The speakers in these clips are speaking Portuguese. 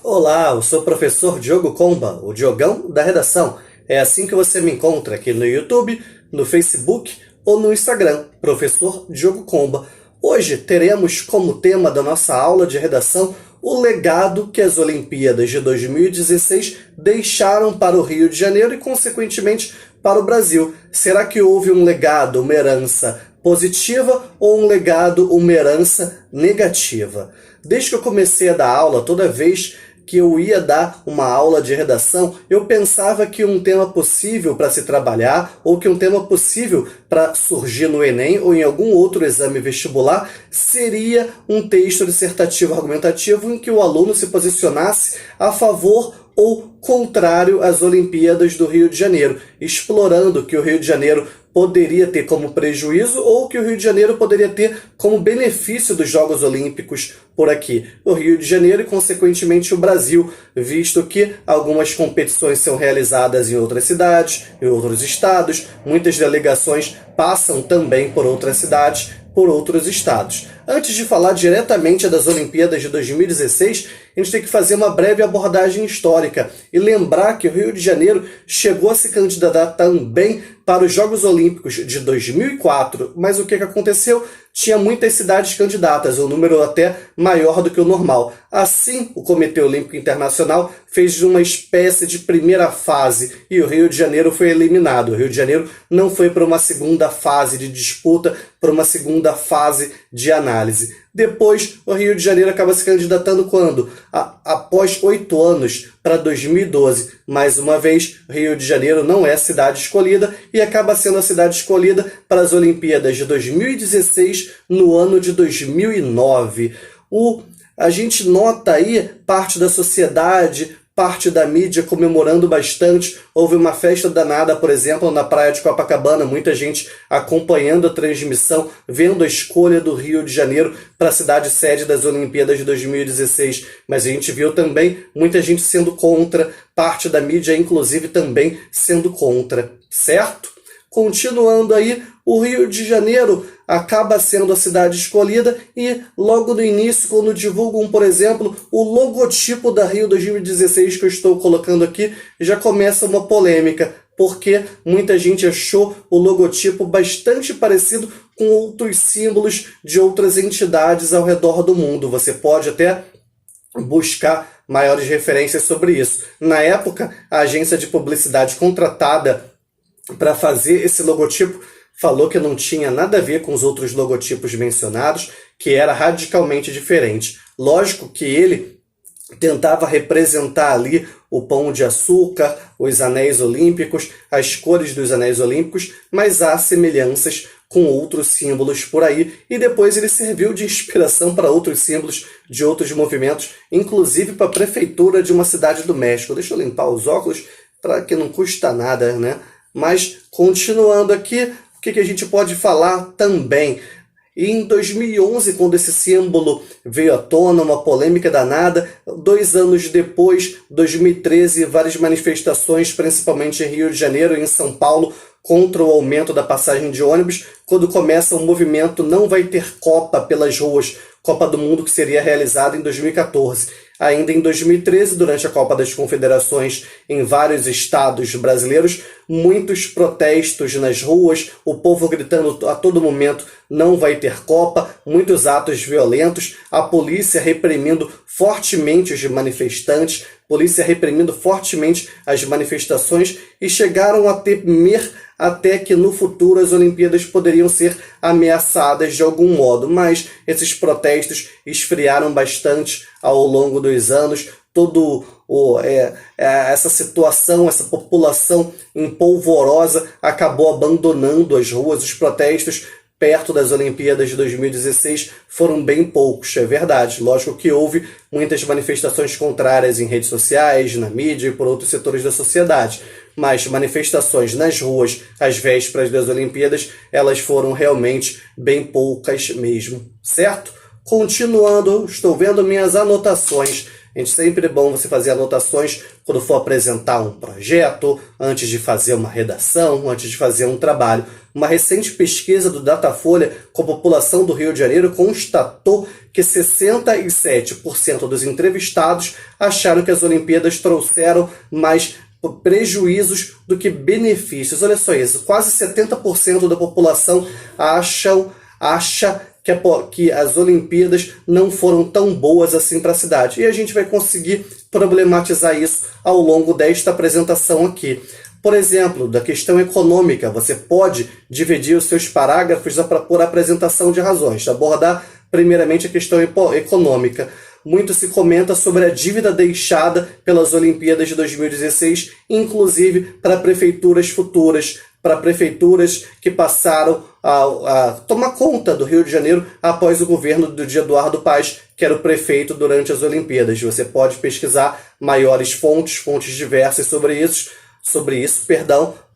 Olá, eu sou o professor Diogo Comba, o Diogão da redação. É assim que você me encontra aqui no YouTube, no Facebook ou no Instagram, professor Diogo Comba. Hoje teremos como tema da nossa aula de redação o legado que as Olimpíadas de 2016 deixaram para o Rio de Janeiro e, consequentemente, para o Brasil. Será que houve um legado, uma herança positiva ou um legado, uma herança negativa? Desde que eu comecei a dar aula, toda vez que eu ia dar uma aula de redação, eu pensava que um tema possível para se trabalhar ou que um tema possível para surgir no Enem ou em algum outro exame vestibular seria um texto dissertativo argumentativo em que o aluno se posicionasse a favor ou contrário às Olimpíadas do Rio de Janeiro, explorando que o Rio de Janeiro poderia ter como prejuízo ou que o Rio de Janeiro poderia ter como benefício dos Jogos Olímpicos por aqui. O Rio de Janeiro e, consequentemente, o Brasil, visto que algumas competições são realizadas em outras cidades, em outros estados, muitas delegações passam também por outras cidades, por outros estados. Antes de falar diretamente das Olimpíadas de 2016, a gente tem que fazer uma breve abordagem histórica e lembrar que o Rio de Janeiro chegou a se candidatar também para os Jogos Olímpicos de 2004, mas o que aconteceu? Tinha muitas cidades candidatas, um número até maior do que o normal. Assim, o Comitê Olímpico Internacional fez uma espécie de primeira fase e o Rio de Janeiro foi eliminado. O Rio de Janeiro não foi para uma segunda fase de disputa, para uma segunda fase de análise. Depois, o Rio de Janeiro acaba se candidatando quando? Após 8 anos, para 2012. Mais uma vez, Rio de Janeiro não é a cidade escolhida e acaba sendo a cidade escolhida para as Olimpíadas de 2016 no ano de 2009. A gente nota aí parte da sociedade, parte da mídia comemorando bastante. Houve uma festa danada, por exemplo, na praia de Copacabana, muita gente acompanhando a transmissão, vendo a escolha do Rio de Janeiro para a cidade sede das Olimpíadas de 2016. Mas a gente viu também muita gente sendo contra, parte da mídia, inclusive, também sendo contra, certo? Continuando aí, o Rio de Janeiro acaba sendo a cidade escolhida e logo no início, quando divulgam, por exemplo, o logotipo da Rio 2016 que eu estou colocando aqui, já começa uma polêmica, porque muita gente achou o logotipo bastante parecido com outros símbolos de outras entidades ao redor do mundo. Você pode até buscar maiores referências sobre isso. Na época, a agência de publicidade contratada para fazer esse logotipo falou que não tinha nada a ver com os outros logotipos mencionados, que era radicalmente diferente. Lógico que ele tentava representar ali o pão de açúcar, os anéis olímpicos, as cores dos anéis olímpicos, mas há semelhanças com outros símbolos por aí, e depois ele serviu de inspiração para outros símbolos de outros movimentos, inclusive para a prefeitura de uma cidade do México. Deixa eu limpar os óculos, para que não custa nada, né? Mas, continuando aqui, o que a gente pode falar também? Em 2011, quando esse símbolo veio à tona, uma polêmica danada, 2 anos depois, 2013, várias manifestações, principalmente em Rio de Janeiro e em São Paulo, contra o aumento da passagem de ônibus, quando começa o movimento Não Vai Ter Copa pelas ruas, Copa do Mundo que seria realizada em 2014. Ainda em 2013, durante a Copa das Confederações em vários estados brasileiros, muitos protestos nas ruas, o povo gritando a todo momento não vai ter Copa, muitos atos violentos, a polícia reprimindo fortemente os manifestantes, polícia reprimindo fortemente as manifestações e chegaram a temer até que no futuro as Olimpíadas poderiam ser ameaçadas de algum modo, mas esses protestos esfriaram bastante ao longo dos anos. Essa situação, essa população empolvorosa acabou abandonando as ruas. Os protestos perto das Olimpíadas de 2016 foram bem poucos, é verdade. Lógico que houve muitas manifestações contrárias em redes sociais, na mídia e por outros setores da sociedade, mas manifestações nas ruas às vésperas das Olimpíadas, elas foram realmente bem poucas mesmo, certo? Continuando, estou vendo minhas anotações. A gente sempre é bom você fazer anotações quando for apresentar um projeto, antes de fazer uma redação, antes de fazer um trabalho. Uma recente pesquisa do Datafolha com a população do Rio de Janeiro constatou que 67% dos entrevistados acharam que as Olimpíadas trouxeram mais prejuízos do que benefícios. Olha só isso, quase 70% da população acha que as Olimpíadas não foram tão boas assim para a cidade. E a gente vai conseguir problematizar isso ao longo desta apresentação aqui. Por exemplo, da questão econômica, você pode dividir os seus parágrafos por apresentação de razões, abordar primeiramente a questão econômica. Muito se comenta sobre a dívida deixada pelas Olimpíadas de 2016, inclusive para prefeituras futuras, para prefeituras que passaram a tomar conta do Rio de Janeiro após o governo de Eduardo Paes, que era o prefeito durante as Olimpíadas. Você pode pesquisar maiores fontes diversas sobre isso,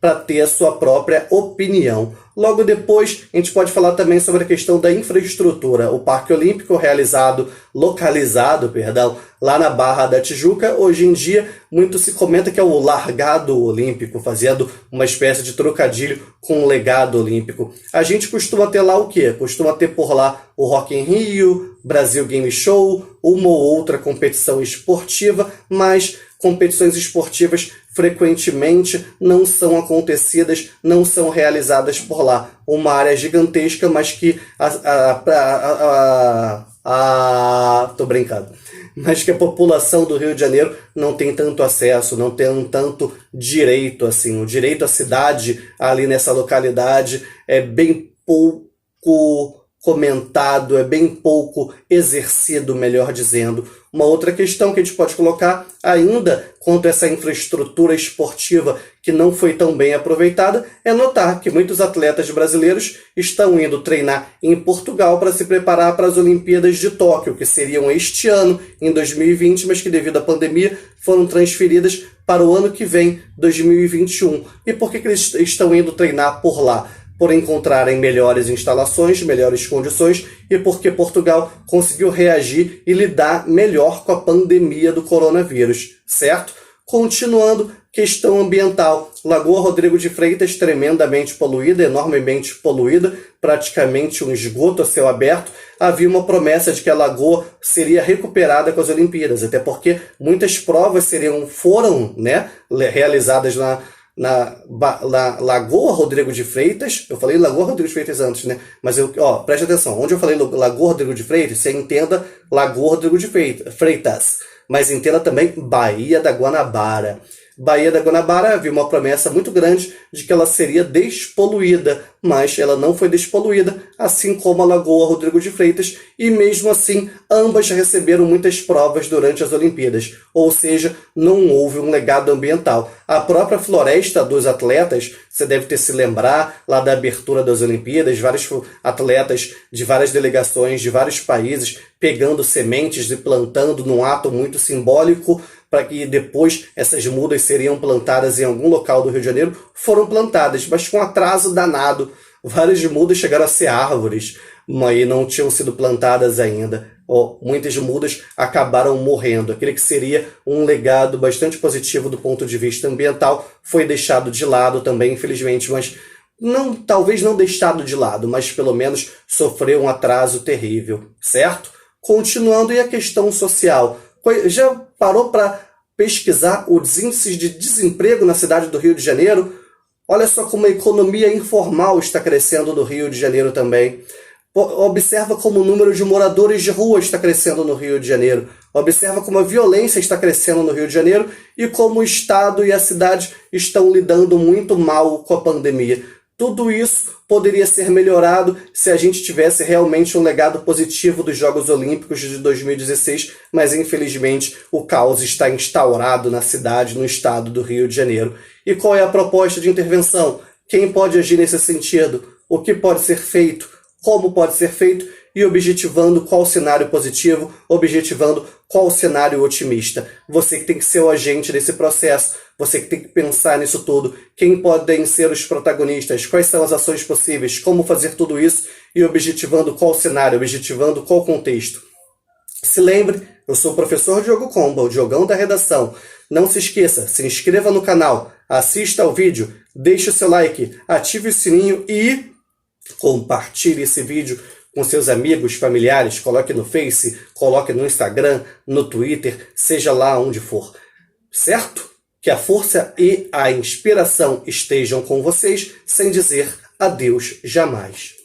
para ter a sua própria opinião. Logo depois, a gente pode falar também sobre a questão da infraestrutura. O Parque Olímpico localizado lá na Barra da Tijuca, hoje em dia, muito se comenta que é o largado olímpico, fazendo uma espécie de trocadilho com o legado olímpico. A gente costuma ter lá o quê? Costuma ter por lá o Rock in Rio, Brasil Game Show, uma ou outra competição esportiva, mas competições esportivas frequentemente não são acontecidas, não são realizadas por lá. Uma área gigantesca, mas que tô brincando. Mas que a população do Rio de Janeiro não tem tanto acesso, não tem tanto direito assim. O direito à cidade ali nessa localidade é bem pouco comentado, é bem pouco exercido, melhor dizendo. Uma outra questão que a gente pode colocar ainda quanto a essa infraestrutura esportiva que não foi tão bem aproveitada é notar que muitos atletas brasileiros estão indo treinar em Portugal para se preparar para as Olimpíadas de Tóquio, que seriam este ano, em 2020, mas que devido à pandemia foram transferidas para o ano que vem, 2021. E por que eles estão indo treinar por lá? Por encontrarem melhores instalações, melhores condições e porque Portugal conseguiu reagir e lidar melhor com a pandemia do coronavírus, certo? Continuando, questão ambiental. Lagoa Rodrigo de Freitas, tremendamente poluída, enormemente poluída, praticamente um esgoto a céu aberto. Havia uma promessa de que a lagoa seria recuperada com as Olimpíadas, até porque muitas provas foram realizadas na Lagoa Rodrigo de Freitas. Eu falei Lagoa Rodrigo de Freitas antes, né? Mas preste atenção, onde eu falei Lagoa Rodrigo de Freitas, você entenda Lagoa Rodrigo de Freitas, mas entenda também Baía da Guanabara. Baía da Guanabara havia uma promessa muito grande de que ela seria despoluída, mas ela não foi despoluída, assim como a Lagoa Rodrigo de Freitas, e mesmo assim ambas receberam muitas provas durante as Olimpíadas, ou seja, não houve um legado ambiental. A própria floresta dos atletas, você deve ter se lembrar lá da abertura das Olimpíadas, vários atletas de várias delegações, de vários países, pegando sementes e plantando num ato muito simbólico, para que depois essas mudas seriam plantadas em algum local do Rio de Janeiro, foram plantadas, mas com atraso danado. Várias mudas chegaram a ser árvores, mas não tinham sido plantadas ainda. Muitas mudas acabaram morrendo. Aquele que seria um legado bastante positivo do ponto de vista ambiental foi deixado de lado também, infelizmente, mas talvez não deixado de lado, mas pelo menos sofreu um atraso terrível, certo? Continuando, e a questão social? Já parou para pesquisar os índices de desemprego na cidade do Rio de Janeiro? Olha só como a economia informal está crescendo no Rio de Janeiro também. Observa como o número de moradores de rua está crescendo no Rio de Janeiro. Observa como a violência está crescendo no Rio de Janeiro e como o Estado e a cidade estão lidando muito mal com a pandemia. Tudo isso poderia ser melhorado se a gente tivesse realmente um legado positivo dos Jogos Olímpicos de 2016, mas infelizmente o caos está instaurado na cidade, no estado do Rio de Janeiro. E qual é a proposta de intervenção? Quem pode agir nesse sentido? O que pode ser feito? Como pode ser feito? E objetivando qual cenário positivo, objetivando qual cenário otimista. Você que tem que ser o agente desse processo, você que tem que pensar nisso tudo, quem podem ser os protagonistas, quais são as ações possíveis, como fazer tudo isso e objetivando qual cenário, objetivando qual contexto. Se lembre, eu sou o professor Diogo Comba, o Diogão da redação. Não se esqueça, se inscreva no canal, assista ao vídeo, deixe o seu like, ative o sininho e compartilhe esse vídeo com seus amigos, familiares, coloque no Face, coloque no Instagram, no Twitter, seja lá onde for. Certo? Que a força e a inspiração estejam com vocês, sem dizer adeus jamais.